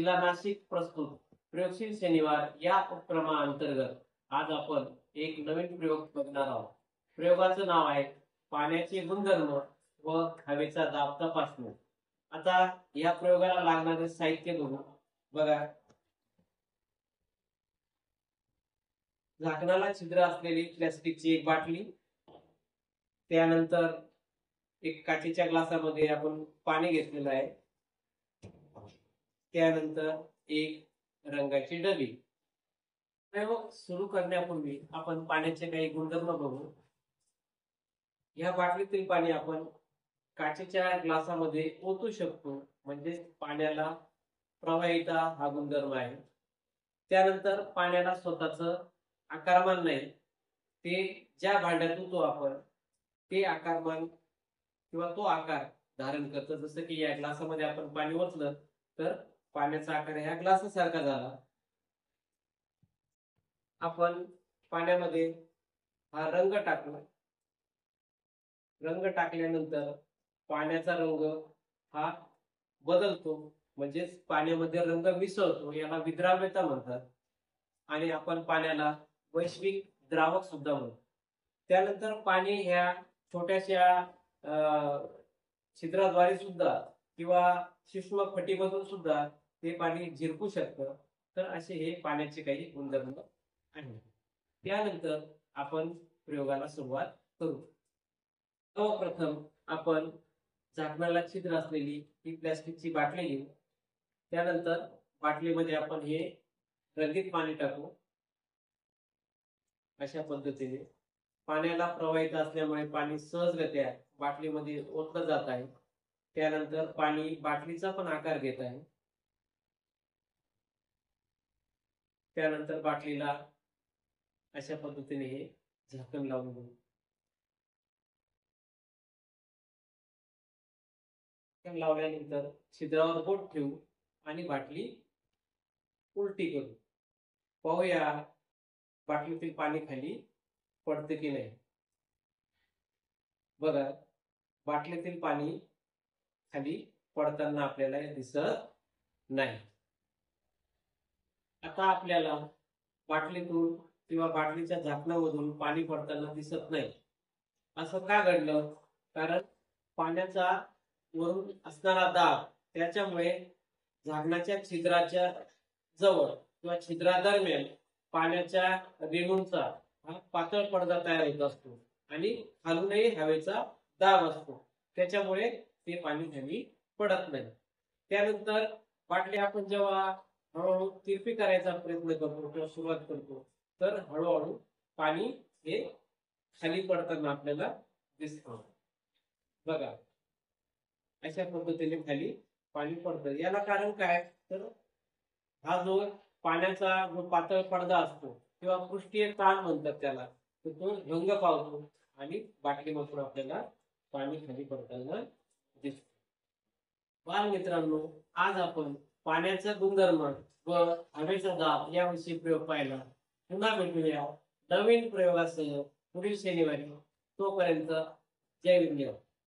जिल्हा नाशिक प्रस्तुत प्रयोगशील शनिवार या उपक्रमाअंतर्गत आज आपण एक नवीन प्रयोग बघणार आहोत। प्रयोगाचं नाव आहे पाण्याचे गुणधर्म व हवेचा दाब तपासणे। आता या प्रयोगाला लागणारे साहित्य बघू। बघा, झाकणाला छिद्र असलेली प्लास्टिकची एक बाटली, त्यानंतर एक काचेच्या ग्लासामध्ये आपण पाणी घेतलेलं आहे, त्यानंतर एक रंगाची डबी। प्रयोग सुरू करण्यापूर्वी आपण पाण्याचे काही गुणधर्म बघू। या बाटलीतील पाणी आपण काचेच्या ग्लासामध्ये ओतू शकतो, म्हणजे पाण्याला प्रवाहिता हा गुणधर्म आहे। त्यानंतर पाण्याला स्वतःच आकारमान नाही, ते ज्या भांड्यात ओतू आपण ते आकारमान किंवा तो आकार धारण करतं। जसं की या ग्लासामध्ये आपण पाणी ओतलं तर पाण्याचा आकार ह्या ग्लासासारखा झाला। आपण पाण्यामध्ये हा रंग टाकला, रंग टाकल्यानंतर पाण्याचा रंग हा बदलतो, म्हणजे पाण्यामध्ये रंग मिसळतो, याला विद्राव्यता म्हणतात। आणि आपण पाण्याला वैश्विक द्रावक सुद्धा म्हणतो। त्यानंतर पाणी ह्या छोट्याशा छिद्राद्वारे सुद्धा किंवा सूक्ष्म फटीमधून सुद्धा ते पाणी झिरपू शकतं। तर असे हे पाण्याचे काही गुणधर्म आहेत। त्यानंतर आपण प्रयोगाला सुरुवात करू। सर्वप्रथम आपण झाकणाला छिद्र असलेली ही प्लास्टिकची बाटली घेऊ। त्यानंतर बाटलीमध्ये आपण हे रंगीत पाणी टाकू। अशा पद्धतीने पाण्याला प्रवाहित असल्यामुळे पाणी सहजगत्या बाटलीमध्ये ओतलं जात आहे। त्यानंतर पाणी बाटलीचा पण आकार घेत आहे। त्यानंतर बाटलीला अशा पद्धतीने हे झाकण लावून देऊ। झाकण लावल्यानंतर छिद्रावर बोट ठेवू आणि बाटली उलटी करू। पाहूया बाटलीतील पाणी खाली पडते की नाही। बघा, बाटलीतील पाणी खाली पडताना आपल्याला दिसत नाही। आता आपल्याला बाटलीतून किंवा बाटलीच्या झाकणामधून पाणी पडताना दिसत नाही। असं का घडलं? कारण पाण्याचा वरून असणारा दाब, त्याच्यामुळे झाकणाच्या छिद्राच्या जवळ किंवा छिद्रादरम्यान पाण्याच्या रेणूंचा हा पातळ पडदा तयार होत असतो आणि खालूनही हवेचा दाब असतो, त्याच्यामुळे ते पाणी खाली पडत नाही। त्यानंतर बाटली आपण जेव्हा हळूहळू तिरपी करायचा प्रयत्न करतो किंवा सुरुवात करतो, तर हळूहळू पाणी हे खाली पडताना आपल्याला दिसतं। बघा, अशा पद्धतीने खाली पाणी पडतं। याला कारण काय? तर हा जो पाण्याचा जो पातळ पडदा असतो किंवा पृष्ठीय ताण म्हणतात त्याला, तो भंग पावतो आणि बाटलीमधून आपल्याला पाणी खाली पडताना दिसतं। बाल मित्रांनो, आज आपण पाण्याचा गुणधर्म व हवेचा दाब याविषयी प्रयोग पाहिला। पुन्हा भेटूया नवीन प्रयोगासह पुढील शनिवारी। तोपर्यंत जय विज्ञान।